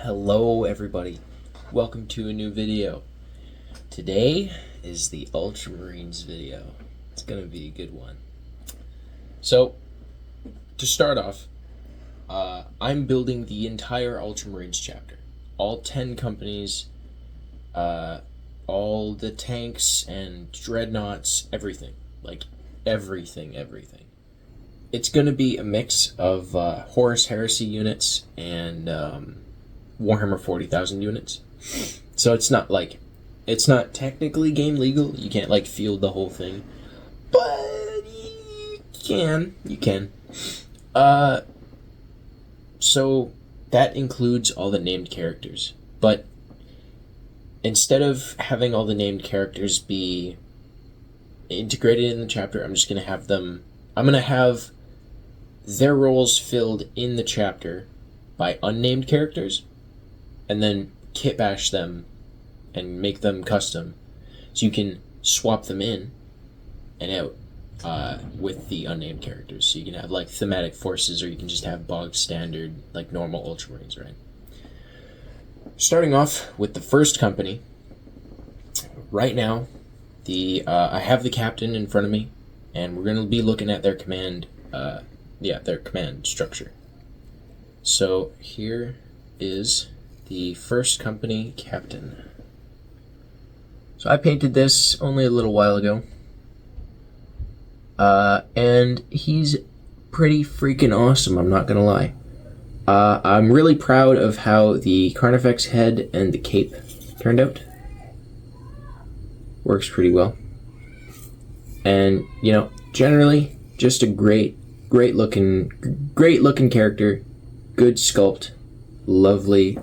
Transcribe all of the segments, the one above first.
Hello everybody, welcome to a new video. Today is the Ultramarines video. It's gonna be a good one. So, to start off, I'm building the entire Ultramarines chapter. All 10 companies, all the tanks and dreadnoughts, everything. Like, everything. It's gonna be a mix of Horus Heresy units and Warhammer 40,000 units. So it's not technically game legal. You can't field the whole thing, but you can. So that includes all the named characters, but instead of having all the named characters be integrated in the chapter, I'm gonna have their roles filled in the chapter by unnamed characters, and then kit bash them and make them custom, so you can swap them in and out with the unnamed characters. So you can have thematic forces, or you can just have bog standard normal Ultramarines, right? Starting off with the first company. Right now, I have the captain in front of me, and we're gonna be looking at their command. Their command structure. So here is the first company captain. So I painted this only a little while ago. And he's pretty freaking awesome, I'm not gonna lie. I'm really proud of how the Carnifex head and the cape turned out. Works pretty well. And, generally, just a great looking character, good sculpt, lovely.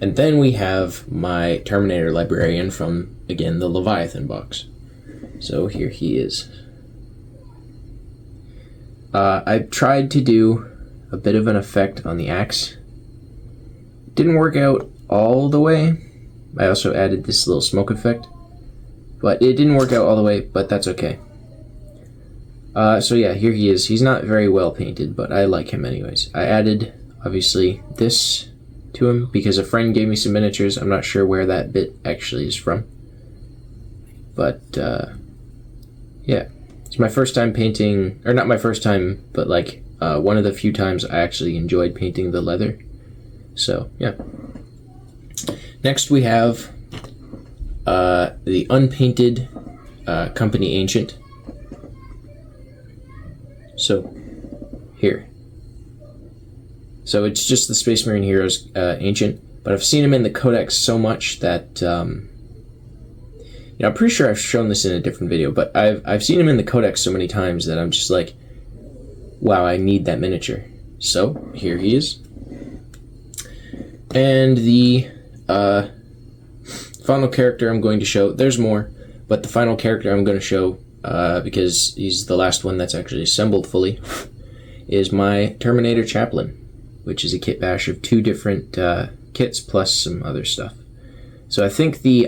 And then we have my Terminator librarian from, again, the Leviathan box. So here he is. I tried to do a bit of an effect on the axe. Didn't work out all the way. I also added this little smoke effect, but it didn't work out all the way, but that's okay. So yeah, here he is. He's not very well painted, but I like him anyways. I added, obviously, this to him because a friend gave me some miniatures. I'm not sure where that bit actually is from. But, yeah. It's my first time painting, or not my first time, but one of the few times I actually enjoyed painting the leather. So, yeah. Next we have the unpainted company ancient. So, here. So it's just the Space Marine Heroes Ancient, but I've seen him in the Codex so much that, I'm pretty sure I've shown this in a different video, but I've seen him in the Codex so many times that I'm just like, wow, I need that miniature. So, here he is. And the final character I'm going to show, there's more, but the final character I'm going to show, because he's the last one that's actually assembled fully, is my Terminator Chaplain, which is a kit bash of 2 different kits plus some other stuff. So I think the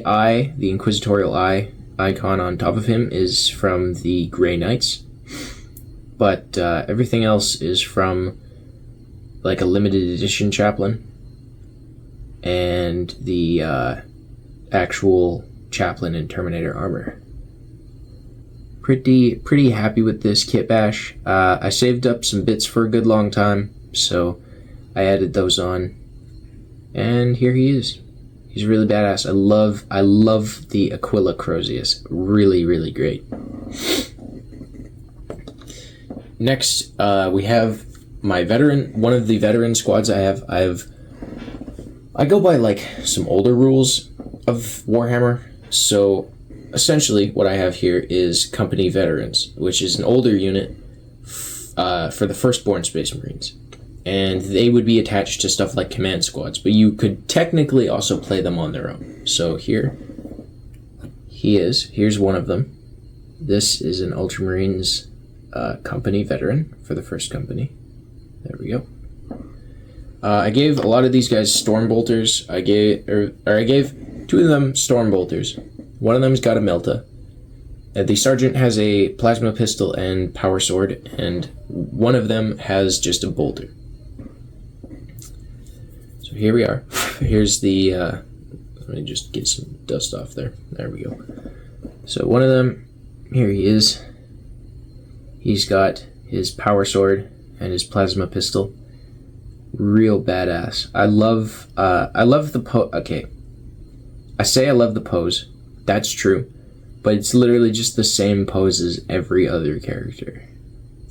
Inquisitorial Eye icon on top of him is from the Grey Knights, but everything else is from a limited edition Chaplain and the actual Chaplain in Terminator armor. Pretty happy with this kit bash. I saved up some bits for a good long time, so I added those on, and here he is. He's really badass. I love the Aquila Crozius. Really great. Next, we have my veteran. One of the veteran squads I have. I go by some older rules of Warhammer. So essentially, what I have here is Company Veterans, which is an older unit for the Firstborn Space Marines. And they would be attached to stuff like command squads, but you could technically also play them on their own. So here he is. Here's one of them. This is an Ultramarines company veteran for the first company. There we go. I gave a lot of these guys Stormbolters. I gave 2 of them Stormbolters. One of them's got a Melta. The sergeant has a plasma pistol and power sword, and one of them has just a bolter. So here we are. Here's the, let me just get some dust off there. There we go. So one of them, here he is. He's got his power sword and his plasma pistol. Real badass. I love the okay. I say I love the pose. That's true. But it's literally just the same pose as every other character.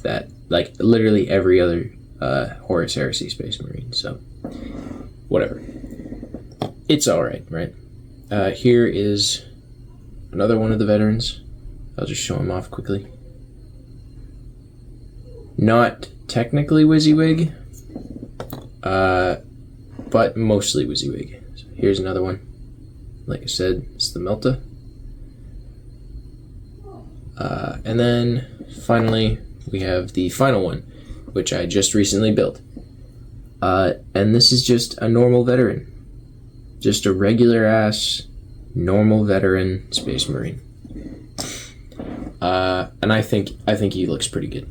That, like, literally every other Horus Heresy Space Marine. So, whatever. It's alright, right? Here is another one of the veterans. I'll just show him off quickly. Not technically WYSIWYG, but mostly WYSIWYG. So here's another one. Like I said, it's the Melta. And then finally, we have the final one, which I just recently built. And this is just a normal veteran. Just a regular ass, normal veteran Space Marine. And I think he looks pretty good.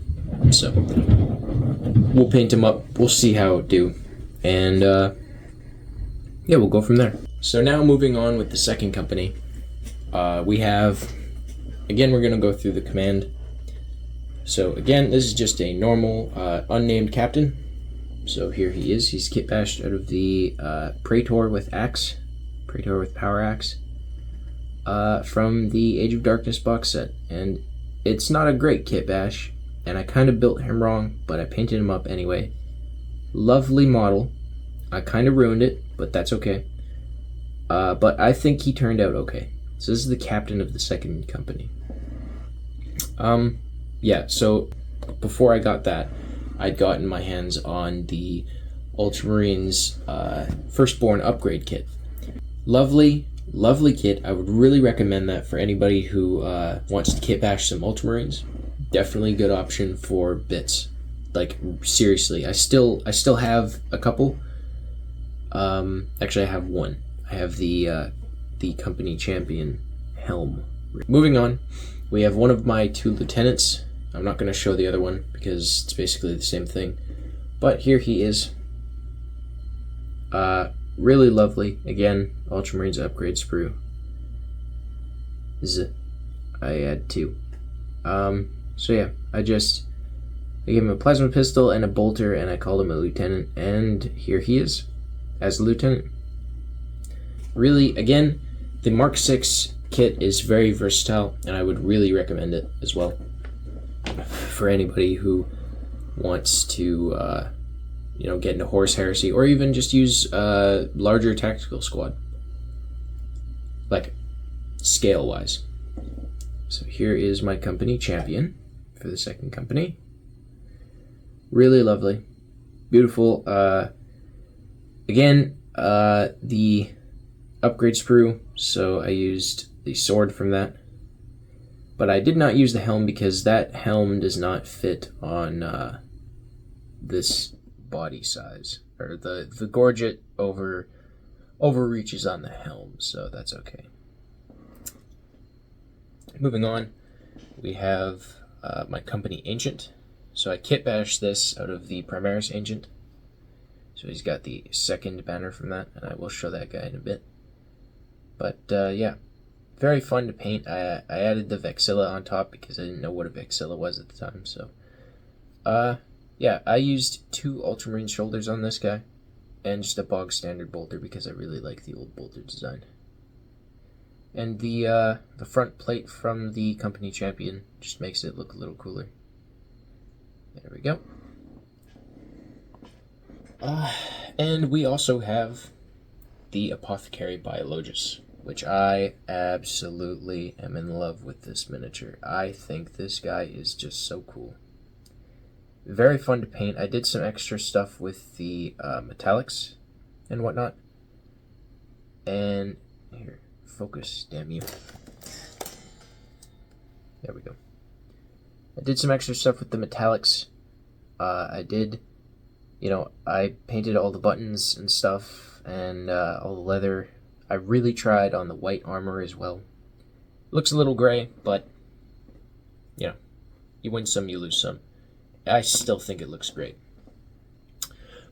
So we'll paint him up. We'll see how it do. And yeah, we'll go from there. So now moving on with the second company, we have, again, we're going to go through the command. So again, this is just a normal unnamed captain. So here he is. He's kit bashed out of the Praetor with axe, Praetor with power axe, from the Age of Darkness box set. And it's not a great kit bash, and I kind of built him wrong, but I painted him up anyway. Lovely model. I kind of ruined it, but that's okay. But I think he turned out okay. So this is the captain of the second company. Yeah, so before I got that, I'd gotten my hands on the Ultramarines Firstborn upgrade kit. Lovely, lovely kit. I would really recommend that for anybody who wants to kit bash some Ultramarines. Definitely good option for bits. Like, seriously, I still have a couple. Actually, I have one. I have the company champion helm. Moving on, we have one of my two lieutenants. I'm not going to show the other one because it's basically the same thing. But here he is. Really lovely. Again, Ultramarines upgrade sprue. I had two. So yeah, I gave him a plasma pistol and a bolter, and I called him a lieutenant, and here he is as a lieutenant. Really, again, the Mark 6 kit is very versatile, and I would really recommend it as well for anybody who wants to get into Horus Heresy, or even just use a larger tactical squad, like scale wise. So here is my company champion for the second company. Really lovely, beautiful. Again, the upgrade sprue, so I used the sword from that. But I did not use the helm because that helm does not fit on this body size. Or the gorget overreaches on the helm, so that's okay. Moving on, we have my company Ancient. So I kit bashed this out of the Primaris Ancient. So he's got the second banner from that, and I will show that guy in a bit. But yeah, very fun to paint. I added the Vexilla on top because I didn't know what a Vexilla was at the time. So yeah, I used 2 Ultramarine shoulders on this guy, and just a bog standard bolter because I really like the old bolter design. And the front plate from the company champion just makes it look a little cooler. There we go. And we also have the Apothecary Biologus, which I absolutely am in love with this miniature. I think this guy is just so cool. Very fun to paint. I did some extra stuff with the metallics and whatnot. And here, focus, damn you. There we go. I did some extra stuff with the metallics. I painted all the buttons and stuff, and all the leather. I really tried on the white armor as well. Looks a little gray, but, you win some, you lose some. I still think it looks great.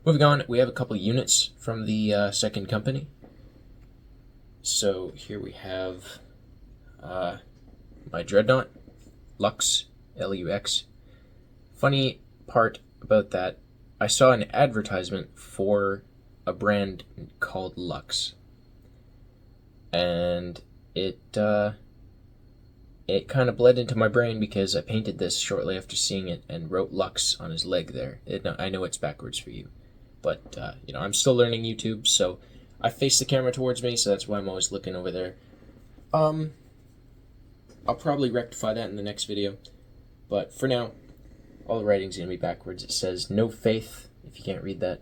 Moving on, we have a couple units from the second company. So here we have my Dreadnought, Lux, Lux. Funny part about that, I saw an advertisement for a brand called Lux, and it kind of bled into my brain because I painted this shortly after seeing it and wrote Lux on his leg there. I know it's backwards for you, but I'm still learning YouTube, so I face the camera towards me, so that's why I'm always looking over there. I'll probably rectify that in the next video, but for now, all the writing's going to be backwards. It says, "No faith," if you can't read that,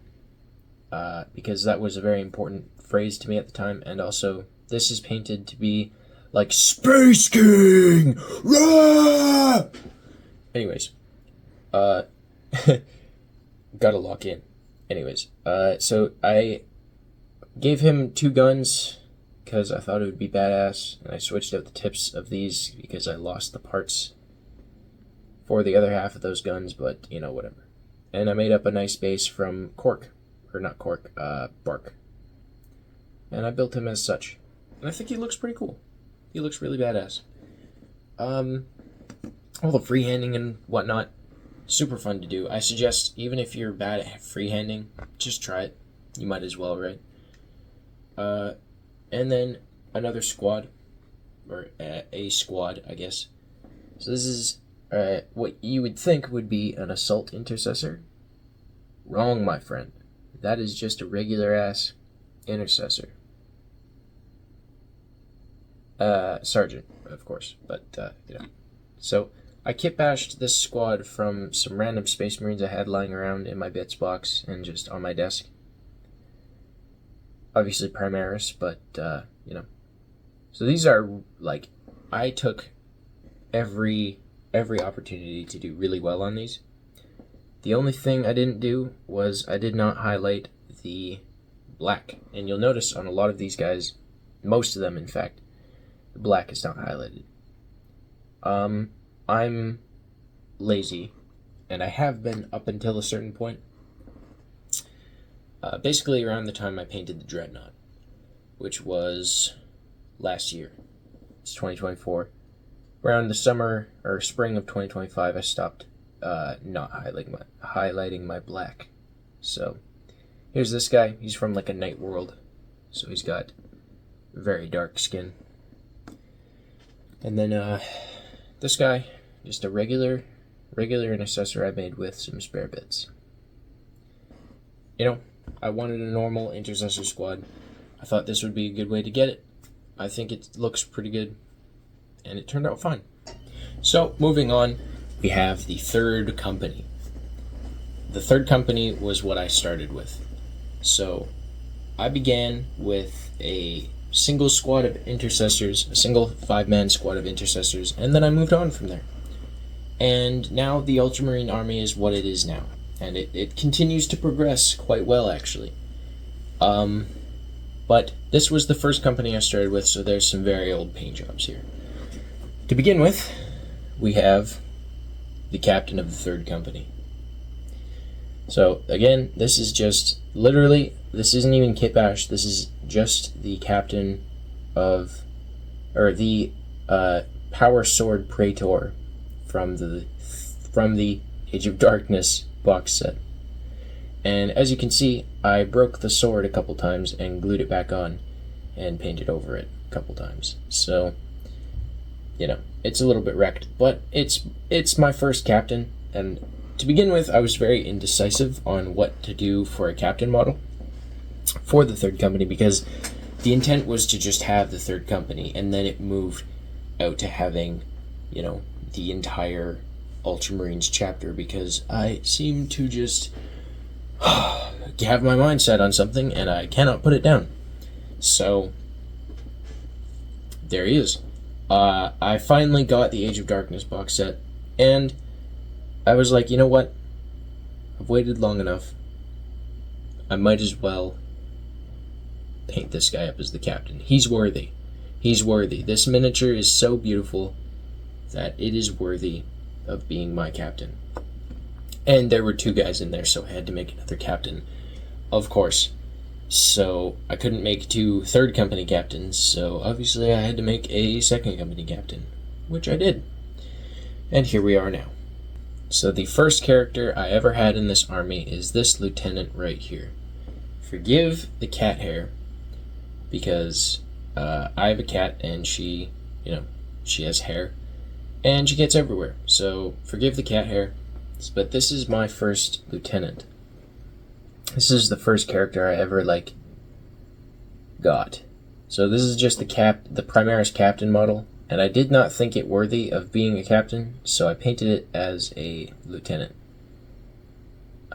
because that was a very important phrase to me at the time, and also, this is painted to be like Space King! Rah! Anyways, gotta lock in. Anyways, so I gave him 2 guns because I thought it would be badass, and I switched out the tips of these because I lost the parts for the other half of those guns, but, whatever. And I made up a nice base from bark. And I built him as such. And I think he looks pretty cool. He looks really badass. All the freehanding and whatnot, super fun to do. I suggest, even if you're bad at freehanding, just try it. You might as well, right? And then another squad, or a squad, I guess. So this is what you would think would be an assault intercessor. Wrong, my friend. That is just a regular ass intercessor. Sergeant, of course, but So I kit bashed this squad from some random Space Marines I had lying around in my bits box and just on my desk. Obviously Primaris, but So these are like, I took every opportunity to do really well on these. The only thing I didn't do was I did not highlight the black, and you'll notice on a lot of these guys, most of them in fact, the black is not highlighted. I'm lazy, and I have been up until a certain point. Basically around the time I painted the Dreadnought, which was last year. It's 2024. Around the summer or spring of 2025, I stopped not highlighting my black. So here's this guy. He's from like a night world, so he's got very dark skin. And then this guy, just a regular intercessor I made with some spare bits. I wanted a normal intercessor squad. I thought this would be a good way to get it. I think it looks pretty good, and it turned out fine. So, moving on, we have the third company. The third company was what I started with. So, I began with a single squad of intercessors, a single 5-man squad of intercessors, and then I moved on from there. And now the Ultramarine army is what it is now. And it continues to progress quite well, actually. But this was the first company I started with, so there's some very old paint jobs here. To begin with, we have the captain of the third company. So, again, this is just, literally, this isn't even kit bash, this is just the captain of, or the Power Sword Praetor from the Age of Darkness box set. And as you can see, I broke the sword a couple times and glued it back on and painted over it a couple times. So, it's a little bit wrecked, but it's my first captain, and to begin with, I was very indecisive on what to do for a captain model for the third company, because the intent was to just have the third company, and then it moved out to having, the entire Ultramarines chapter, because I seem to just have my mind set on something and I cannot put it down. So there he is. I finally got the Age of Darkness box set, and I was like, you know what? I've waited long enough. I might as well paint this guy up as the captain. He's worthy. He's worthy. This miniature is so beautiful that it is worthy of being my captain. And there were 2 guys in there, so I had to make another captain. of course. So I couldn't make 2 third company captains, so obviously I had to make a second company captain, which I did. And here we are now. So the first character I ever had in this army is this lieutenant right here. Forgive the cat hair, because I have a cat and she has hair, and she gets everywhere. So forgive the cat hair, but this is my first lieutenant. This is the first character I ever got. So this is just the Primaris captain model, and I did not think it worthy of being a captain, so I painted it as a lieutenant.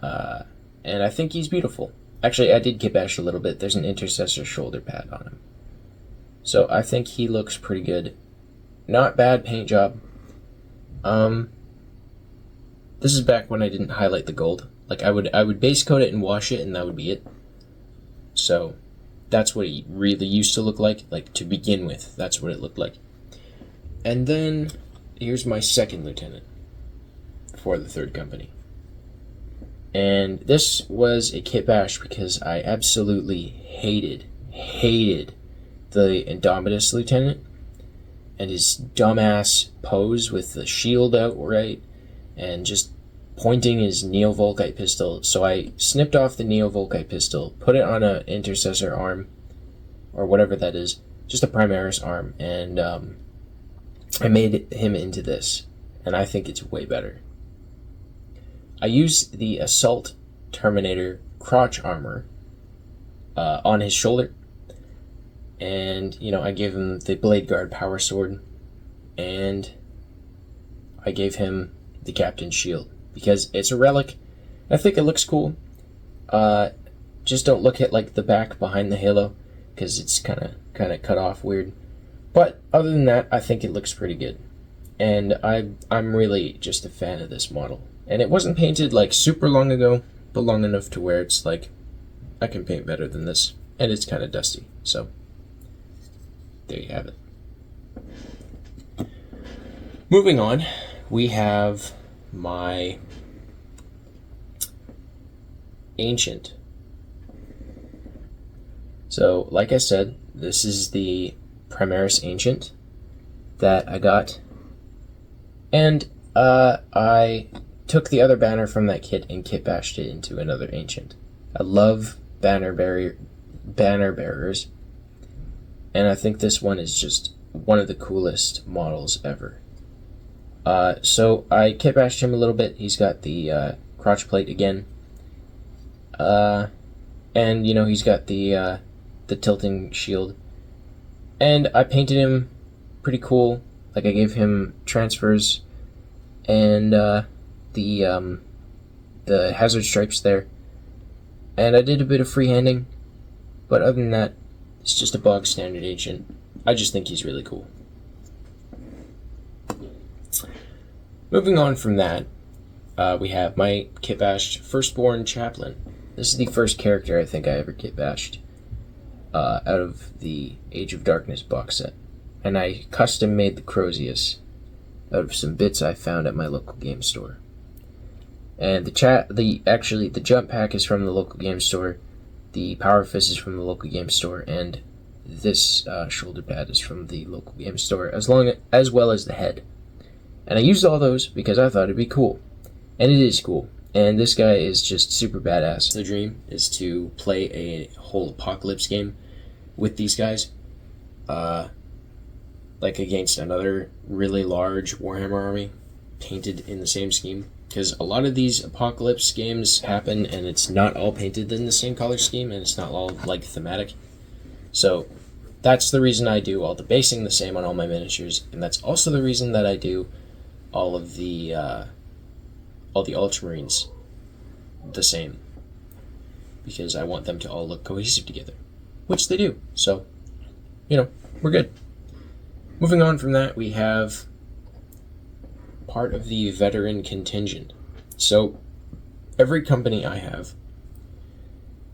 And I think he's beautiful. Actually, I did kitbash a little bit. There's an intercessor shoulder pad on him. So I think he looks pretty good. Not bad paint job. This is back when I didn't highlight the gold. I would base coat it and wash it, and that would be it. So that's what it really used to look like to begin with. That's what it looked like. And then here's my second lieutenant for the third company. And this was a kitbash because I absolutely hated the Indomitus lieutenant and his dumbass pose with the shield outright and just pointing his Neo-Volkite pistol. So I snipped off the Neo-Volkite pistol, put it on an intercessor arm, or whatever that is, just a Primaris arm, and I made him into this, and I think it's way better. I used the Assault Terminator crotch armor on his shoulder, and I gave him the Blade Guard power sword, and I gave him the Captain's shield because it's a relic. I think it looks cool. Just don't look at the back behind the halo because it's kind of cut off weird. But other than that, I think it looks pretty good, and I'm really just a fan of this model. And it wasn't painted super long ago, but long enough to where it's I can paint better than this, and it's kind of dusty. So there you have it. Moving on, we have my Ancient. So like I said, this is the Primaris Ancient that I got, and I took the other banner from that kit and kitbashed it into another Ancient. I love banner bearers, and I think this one is just one of the coolest models ever. So I kitbashed him a little bit. He's got the crotch plate again, and he's got the tilting shield, and I painted him pretty cool. I gave him transfers and the hazard stripes there, and I did a bit of freehanding, but other than that, it's just a bog standard Ancient. I just think he's really cool. Moving on from that, we have my kitbashed Firstborn Chaplain. This is the first character I think I ever kitbashed out of the Age of Darkness box set, and I custom made the Crozius out of some bits I found at my local game store. And the jump pack is from the local game store, the Power Fist is from the local game store, and this shoulder pad is from the local game store, as well as the head. And I used all those because I thought it'd be cool, and it is cool. And this guy is just super badass. The dream is to play a whole Apocalypse game with these guys, against another really large Warhammer army painted in the same scheme. Because a lot of these Apocalypse games happen and it's not all painted in the same color scheme, and it's not all thematic. So that's the reason I do all the basing the same on all my miniatures, and that's also the reason that I do all the Ultramarines the same, because I want them to all look cohesive together, which they do. So, we're good. Moving on from that, we have part of the veteran contingent. So, every company I have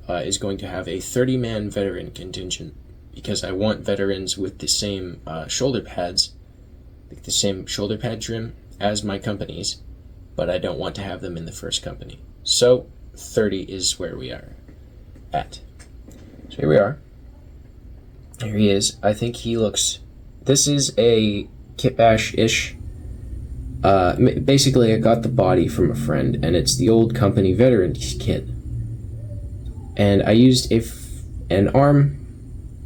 is going to have a 30-man veteran contingent, because I want veterans with the same shoulder pads, the same shoulder pad trim as my companies, but I don't want to have them in the first company. So 30 is where we are. at. So here we are. Here he is. I think he looks... This is a kit bash-ish. Basically, I got the body from a friend, and it's the old company veterans kit. And I used an arm,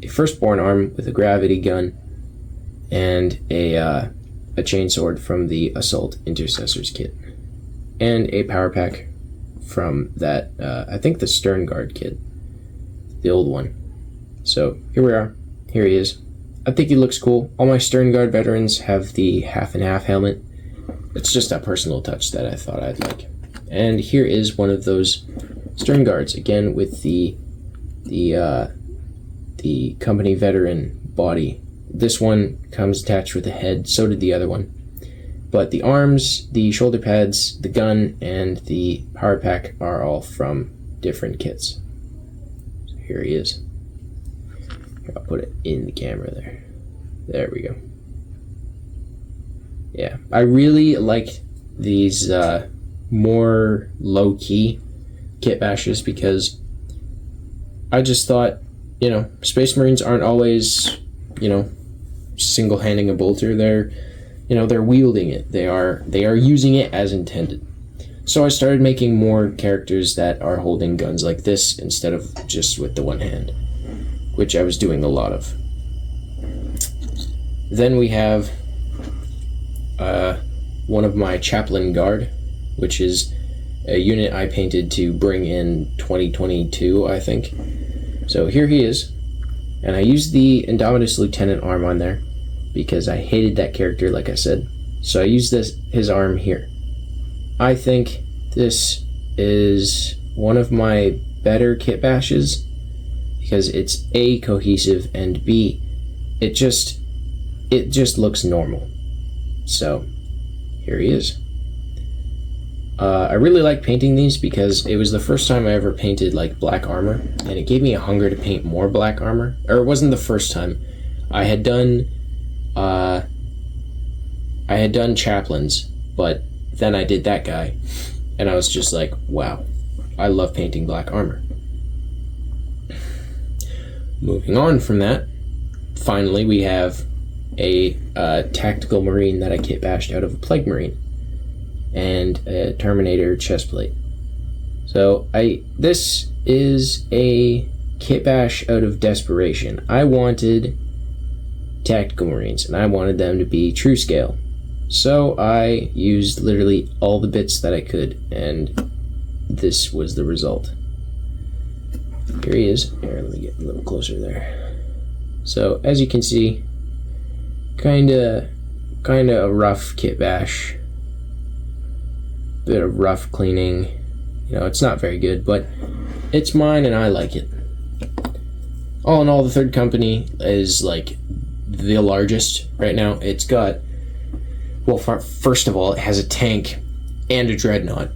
a firstborn arm with a gravity gun, and a chainsword from the Assault Intercessors kit, and a power pack from that, I think the Stern Guard kit, the old one. So here we are. Here he is. I think he looks cool. All my Stern Guard veterans have the half and half helmet. It's just a personal touch that I thought I'd like. And here is one of those Stern Guards, again with the company veteran body. This one comes attached with a head, so did the other one. But the arms, the shoulder pads, the gun, and the power pack are all from different kits. So here he is. Here, I'll put it in the camera there. There we go. Yeah, I really like these more low-key kit bashes because I just thought, Space Marines aren't always, single-handing a bolter. They're wielding it. They are using it as intended. So I started making more characters that are holding guns like this instead of just with the one hand, which I was doing a lot of. Then we have one of my Chaplain Guard, which is a unit I painted to bring in 2022, I think. So here he is, and I used the Indominus Lieutenant arm on there because I hated that character, like I said. So I used his arm here. I think this is one of my better kit bashes because it's A, cohesive, and B, it just looks normal. So here he is. I really like painting these because it was the first time I ever painted like black armor, and it gave me a hunger to paint more black armor. Or it wasn't the first time. I had done chaplains, but then I did that guy, and I was just like, wow, I love painting black armor. Moving on from that, finally we have a tactical marine that I kit bashed out of a plague marine and a Terminator chestplate. So this is a kit bash out of desperation. I wanted tactical marines and I wanted them to be true scale. So I used literally all the bits that I could, and this was the result. Here he is. Here, let me get a little closer there. So as you can see, kinda a rough kit bash. Bit of rough cleaning. It's not very good, but it's mine and I like it. All in all, the third company is like the largest right now. It's got, well, first of all, it has a tank and a dreadnought,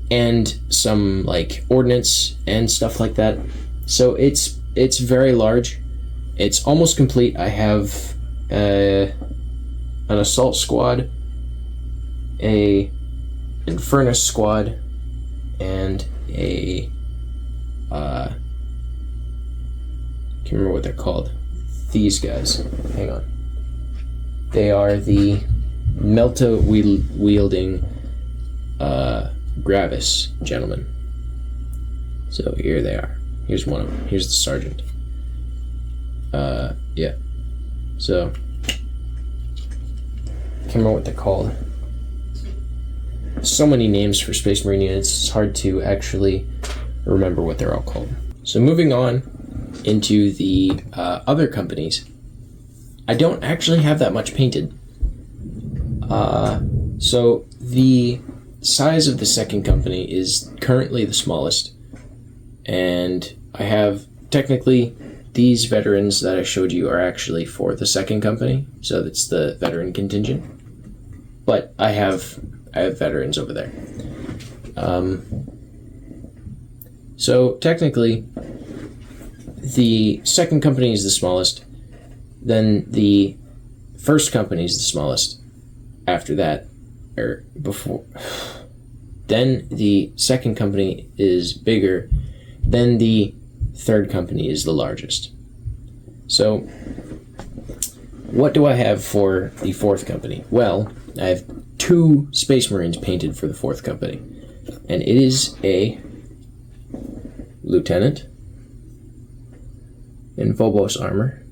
and some like ordnance and stuff like that. So it's very large. It's almost complete. I have an assault squad, a Infernus squad, and a can't remember what they're called. These guys. Hang on. They are the Melta wielding Gravis gentlemen. So here they are. Here's one of them. Here's the sergeant. Yeah. So can't remember what they're called. So many names for Space Marine units, it's hard to actually remember what they're all called. So moving on into the other companies, I don't actually have that much painted. So the size of the second company is currently the smallest, and I have technically these veterans that I showed you are actually for the second company, so that's the veteran contingent. But I have veterans over there. So technically, the second company is the smallest, then the first company is the smallest. After that, then the second company is bigger, Then the third company is the largest. So what do I have for the fourth company? Well, I have 2 Space Marines painted for the fourth company. And it is a lieutenant in Phobos armor,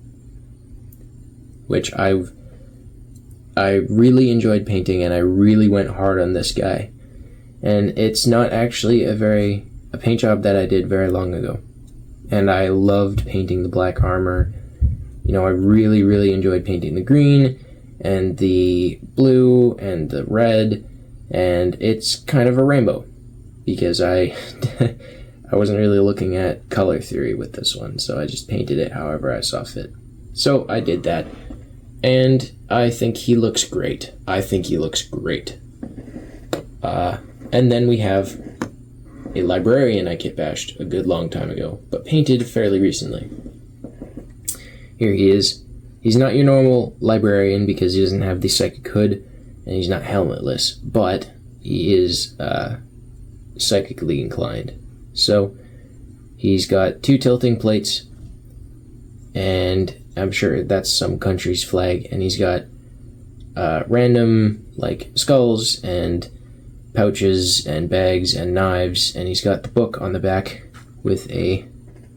which I really enjoyed painting, and I really went hard on this guy. And it's not actually a paint job that I did very long ago. And I loved painting the black armor. You know, I really, really enjoyed painting the green and the blue and the red, and it's kind of a rainbow because I wasn't really looking at color theory with this one, so I just painted it however I saw fit. So I did that, and I think he looks great. And then we have a librarian I kit bashed a good long time ago, but painted fairly recently. Here he is. He's not your normal librarian because he doesn't have the psychic hood, and he's not helmetless, but he is psychically inclined. So he's got 2 tilting plates, and I'm sure that's some country's flag, and he's got random like skulls and pouches and bags and knives, and he's got the book on the back with a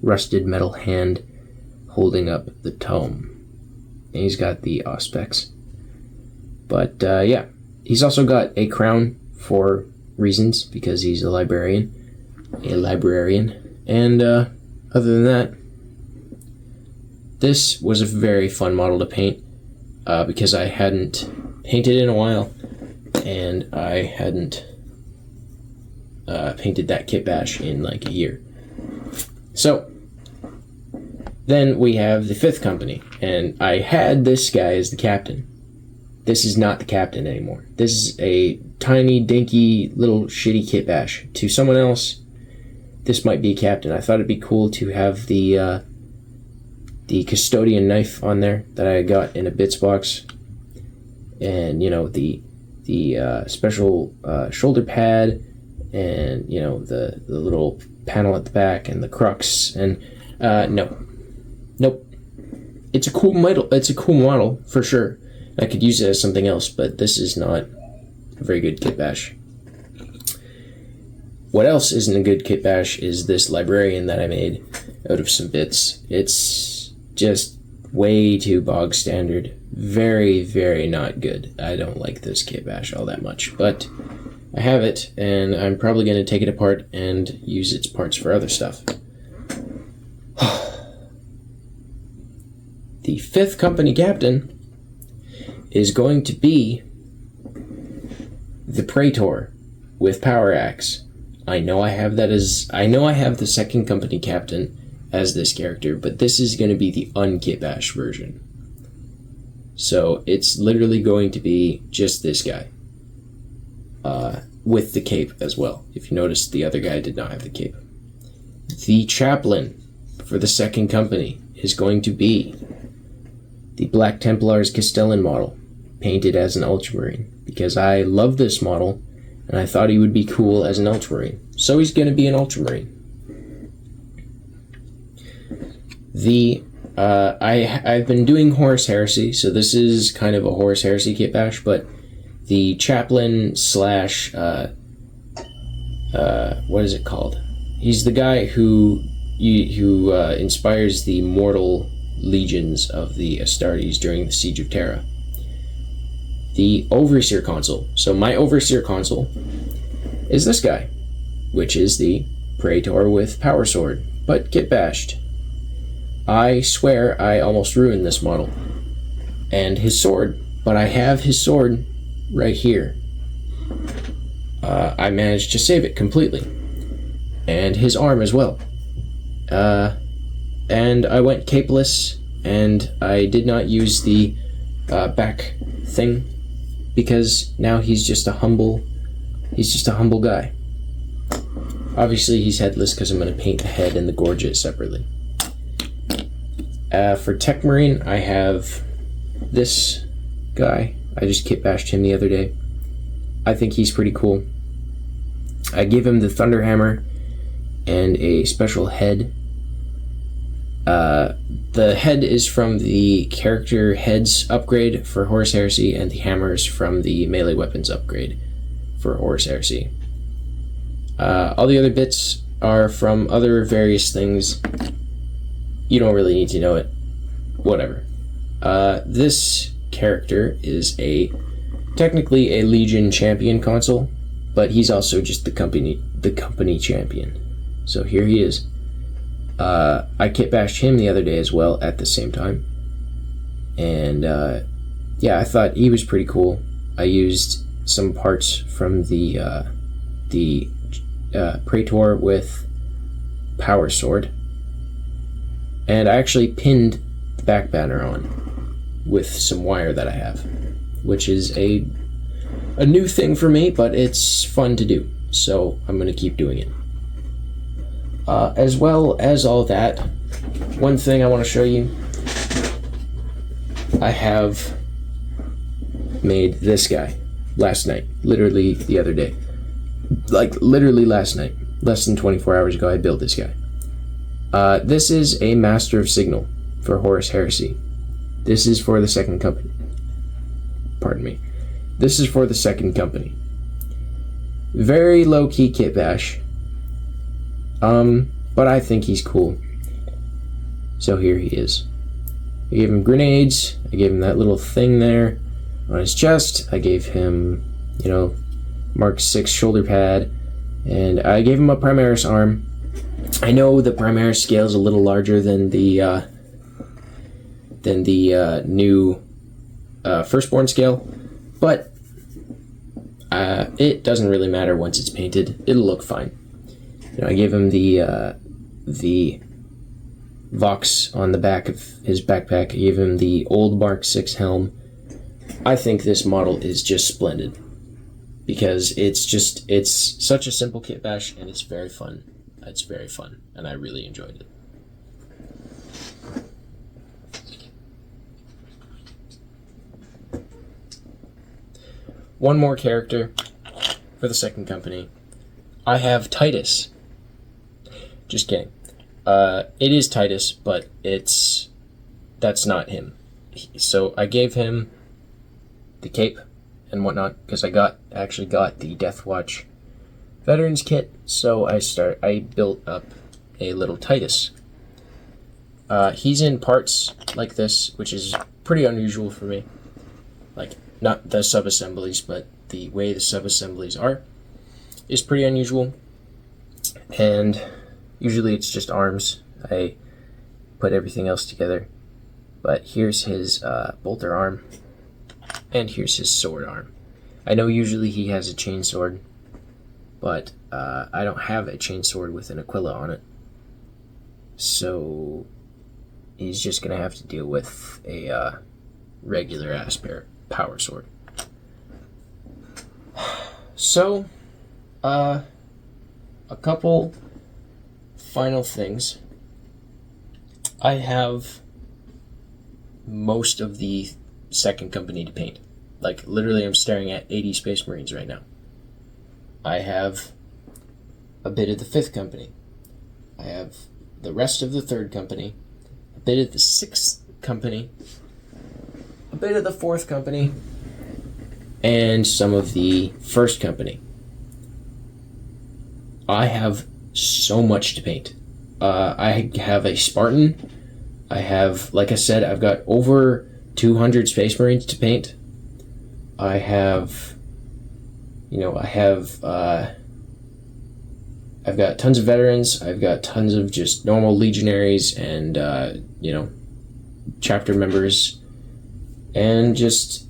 rusted metal hand holding up the tome. And he's got the auspex. But yeah, he's also got a crown for reasons, because he's a librarian. And other than that, this was a very fun model to paint because I hadn't painted in a while, and I hadn't painted that kit bash in like a year. So then we have the fifth company, and I had this guy as the captain. This is not the captain anymore. This is a tiny, dinky, little shitty kit bash. To someone else, this might be a captain. I thought it'd be cool to have the custodian knife on there that I got in a bits box, and you know the special shoulder pad, and you know the little panel at the back and the crux. And nope. It's a cool model. It's a cool model for sure. I could use it as something else, but this is not a very good kit bash. What else isn't a good kit bash is this librarian that I made out of some bits. It's just way too bog standard. Very, very not good. I don't like this kit bash all that much, but I have it, and I'm probably going to take it apart and use its parts for other stuff. The fifth company captain is going to be the Praetor with Power Axe. I know I have the second company captain as this character, but this is going to be the unkit bash version. So it's literally going to be just this guy. With the cape as well. If you notice, the other guy did not have the cape. The chaplain for the second company is going to be the Black Templar's Castellan model, painted as an Ultramarine, because I love this model, and I thought he would be cool as an Ultramarine. So he's going to be an Ultramarine. I've been doing Horus Heresy, so this is kind of a Horus Heresy kit bash, but the chaplain slash, what is it called? He's the guy who inspires the mortal legions of the Astartes during the Siege of Terra. The Overseer Consul. So my Overseer Consul is this guy, which is the Praetor with Power Sword, but kit bashed. I swear I almost ruined this model. And his sword, but I have his sword right here. I managed to save it completely. And his arm as well. And I went capeless, and I did not use the back thing, because now he's just a humble guy. Obviously he's headless because I'm going to paint the head and the gorget separately. For Tech Marine, I have this guy. I just kit bashed him the other day. I think he's pretty cool. I gave him the Thunder Hammer, and a special head. The head is from the character heads upgrade for Horus Heresy, and the hammer is from the melee weapons upgrade for Horus Heresy. All the other bits are from other various things. You don't really need to know it. Whatever. This character is technically a Legion champion console, but he's also just the company champion. So here he is. I kit bashed him the other day as well at the same time, and yeah, I thought he was pretty cool. I used some parts from the Praetor with Power Sword, and I actually pinned the back banner on with some wire that I have, which is a new thing for me, but it's fun to do, so I'm going to keep doing it. As well as all that, one thing I want to show you, I have made this guy last night, literally the other day. Like, literally last night, less than 24 hours ago, I built this guy. This is a Master of Signal for Horus Heresy. This is for the second company. Pardon me. This is for the second company. Very low-key kit bash. But I think he's cool. So here he is. I gave him grenades. I gave him that little thing there on his chest. I gave him, Mark 6 shoulder pad. And I gave him a Primaris arm. I know the Primaris scale is a little larger than the new Firstborn scale, but it doesn't really matter once it's painted. It'll look fine. I gave him the Vox on the back of his backpack. I gave him the old Mark 6 helm. I think this model is just splendid because it's such a simple kit bash, and it's very fun. It's very fun, and I really enjoyed it. One more character for the second company. I have Titus. Just kidding. It is Titus, but that's not him. So I gave him the cape and whatnot because I actually got the Deathwatch Veterans kit. So I built up a little Titus. He's in parts like this, which is pretty unusual for me. Like, not the sub-assemblies, but the way the sub-assemblies are is pretty unusual. And usually it's just arms. I put everything else together. But here's his bolter arm, and here's his sword arm. I know usually he has a chain sword, but I don't have a chain sword with an Aquila on it. So he's just going to have to deal with a regular-ass power sword. So, a couple final things. I have most of the second company to paint. Like, literally, I'm staring at 80 Space Marines right now. I have a bit of the fifth company. I have the rest of the third company, a bit of the sixth company, a bit of the fourth company, and some of the first company. I have so much to paint. I have a Spartan. I have, like I said, I've got over 200 Space Marines to paint. I have, I've got tons of veterans. I've got tons of just normal legionaries and, chapter members, and just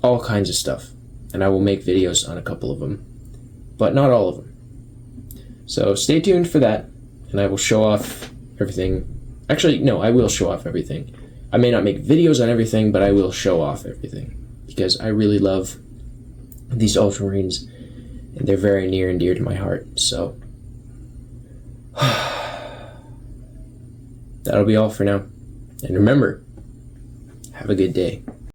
all kinds of stuff. And I will make videos on a couple of them, but not all of them. So stay tuned for that, and I will show off everything. Actually, no, I will show off everything. I may not make videos on everything, but I will show off everything, because I really love these Ultramarines, and they're very near and dear to my heart. So that'll be all for now. And remember, have a good day.